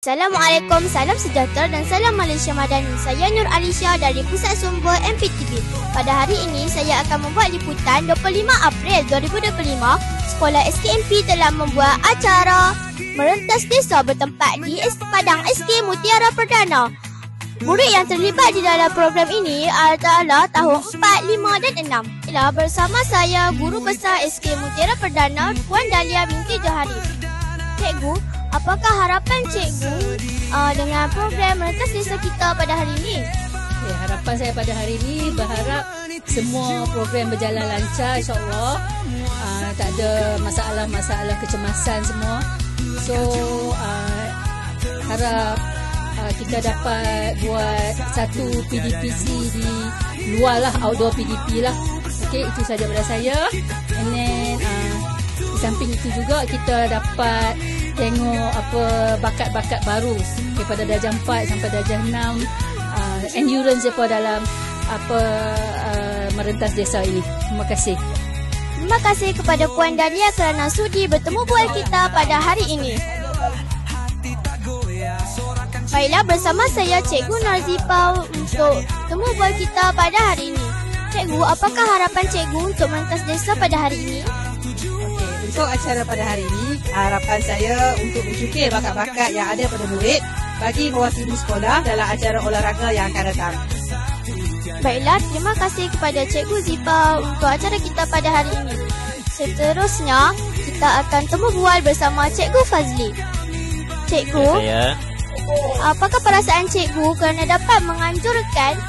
Assalamualaikum, salam sejahtera dan salam Malaysia Madani. Saya Nur Alisha dari Pusat Sumber MPTV. Pada hari ini, saya akan membuat liputan 25 April 2025. Sekolah SKMP telah membuat acara merentas desa bertempat di Padang SK Mutiara Perdana. Murid yang terlibat di dalam program ini adalah tahun 4, 5 dan 6. Ialah bersama saya, Guru Besar SK Mutiara Perdana, Puan Dahlia binti Johari. Cikgu, apakah harapan cikgu dengan program merentas desa kita pada hari ini? Okay, harapan saya pada hari ini berharap semua program berjalan lancar, insyaAllah. Tak ada masalah-masalah kecemasan semua. So, harap kita dapat buat satu PDPC di luar lah, outdoor PDP lah. Okay, itu saja pada saya. And then, di samping itu juga kita dapat tengok apa bakat-bakat baru daripada darjah 4 sampai darjah 6, endurance apa dalam apa merentas desa ini. Terima kasih. Terima kasih kepada Puan Dahlia kerana sudi bertemu bual kita pada hari ini. Baiklah, bersama saya Cikgu Narzipa untuk bertemu bual kita pada hari ini. Cikgu, apakah harapan cikgu untuk merentas desa pada hari ini? Untuk acara pada hari ini, harapan saya untuk mencukir bakat-bakat yang ada pada murid bagi mewakili sekolah dalam acara olahraga yang akan datang. Baiklah, terima kasih kepada Cikgu Zipa untuk acara kita pada hari ini. Seterusnya, kita akan temu bual bersama Cikgu Fazli. Cikgu, apakah perasaan cikgu kerana dapat menganjurkan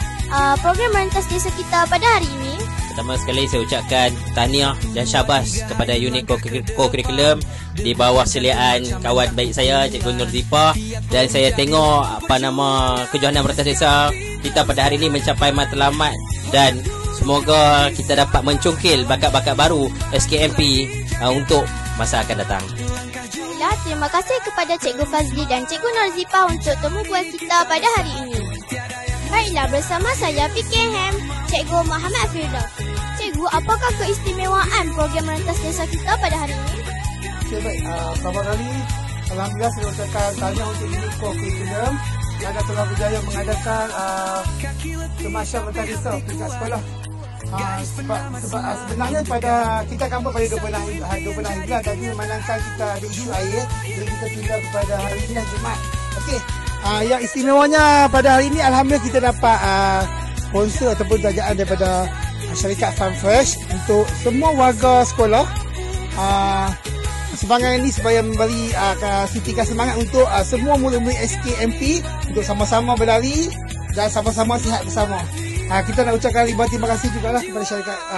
program merentas desa kita pada hari ini? Pertama sekali saya ucapkan tahniah dan syabas kepada unit co-curriculum di bawah seliaan kawan baik saya Cikgu Nur Zipa, dan saya tengok kejohanan merentas desa kita pada hari ini mencapai matlamat, dan semoga kita dapat mencungkil bakat-bakat baru SKMP untuk masa akan datang. Baiklah, terima kasih kepada Cikgu Fazli dan Cikgu Nur Zipa untuk temu bual kita pada hari ini. Baiklah, bersama saya PKM Cikgu Muhammad Firdaus. Cikgu, apakah keistimewaan program merentas desa kita pada hari ini? Okay, baik. Pertama kali, alhamdulillah saya ucapkan tahniah untuk unit co-curriculum yang telah berjaya mengadakan semacam merentas desa tingkat sekolah. Sebab sebenarnya kita akan buat pada 26 Hijrah, tapi memandangkan kita ada isu air, jadi kita pindah kepada hari ini dan Jumaat. Okey. Yang istimewanya pada hari ini, alhamdulillah kita dapat sponsor ataupun tajaan daripada syarikat Farm Fresh untuk semua warga sekolah. Semangat ini supaya memberi suntikan semangat untuk semua murid-murid SKMP untuk sama-sama berlari dan sama-sama sihat bersama. Kita nak ucapkan terima kasih juga lah kepada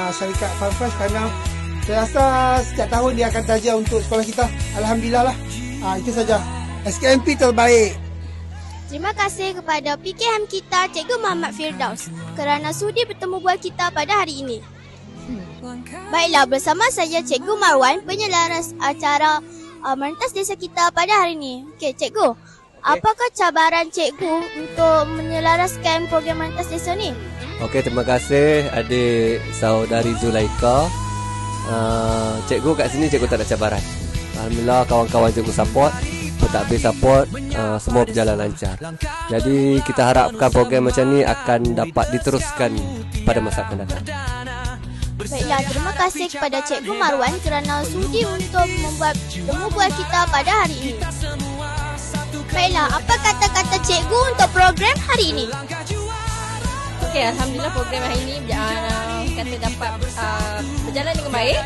syarikat Farm Fresh kerana saya rasa setiap tahun dia akan taja untuk sekolah kita. Alhamdulillah lah. Itu saja. SKMP terbaik. Terima kasih kepada PKM kita Cikgu Muhammad Firdaus kerana sudi bertemu bual kita pada hari ini. Baiklah, bersama saya Cikgu Marwan, penyelaras acara merentas desa kita pada hari ini. Okey, Cikgu, apakah cabaran Cikgu untuk menyelaraskan program merentas desa ni? Okey, terima kasih adik saudari Zulaika. Cikgu kat sini cikgu tak ada cabaran. Alhamdulillah, kawan-kawan cikgu support, pentadbir support, semua berjalan lancar. Jadi kita harapkan program macam ni akan dapat diteruskan pada masa akan datang. Baiklah, terima kasih kepada Cikgu Marwan kerana sudi untuk membuat temu bual kita pada hari ini. Baiklah, apa kata-kata cikgu untuk program hari ini? Okey, alhamdulillah program hari ini kata dapat berjalan dengan baik.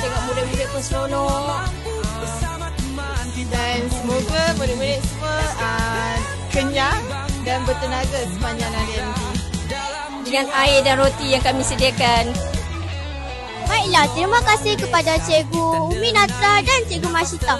Tengok murid-murid pun seronok. Dan semoga murid-murid semua kenyang dan bertenaga sepanjang hari ini. Dengan air dan roti yang kami sediakan. Baiklah, terima kasih kepada Cikgu Umi Natra dan Cikgu Masyita.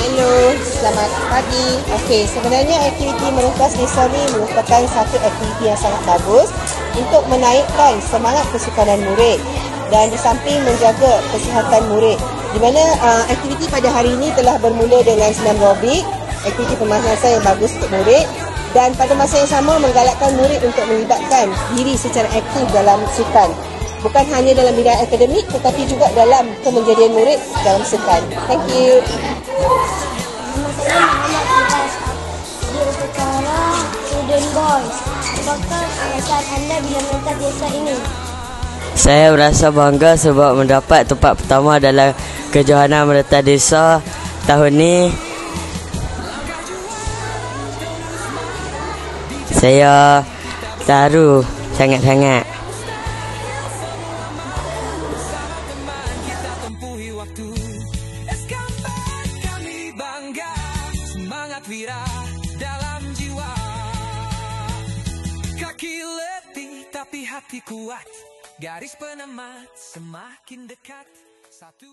Hello, selamat pagi. Okey, sebenarnya aktiviti merentas desa ni merupakan satu aktiviti yang sangat bagus untuk menaikkan semangat kesukanan murid dan di samping menjaga kesihatan murid. Di mana aktiviti pada hari ini telah bermula dengan senam aerobik, aktiviti pemanasan yang bagus untuk murid, dan pada masa yang sama menggalakkan murid untuk melibatkan diri secara aktif dalam sukan. Bukan hanya dalam bidang akademik tetapi juga dalam kemenjadian murid dalam sukan. Thank you. Nama saya Muhammad Firas di upacara Student Boys. Apakah perasaan anda bila mentas desa ini? Saya berasa bangga sebab mendapat tempat pertama dalam kejohanan Merentas Desa tahun ni. Saya terharu sangat-sangat. Kaki letih tapi hati kuat, garis penemat semakin dekat. Satu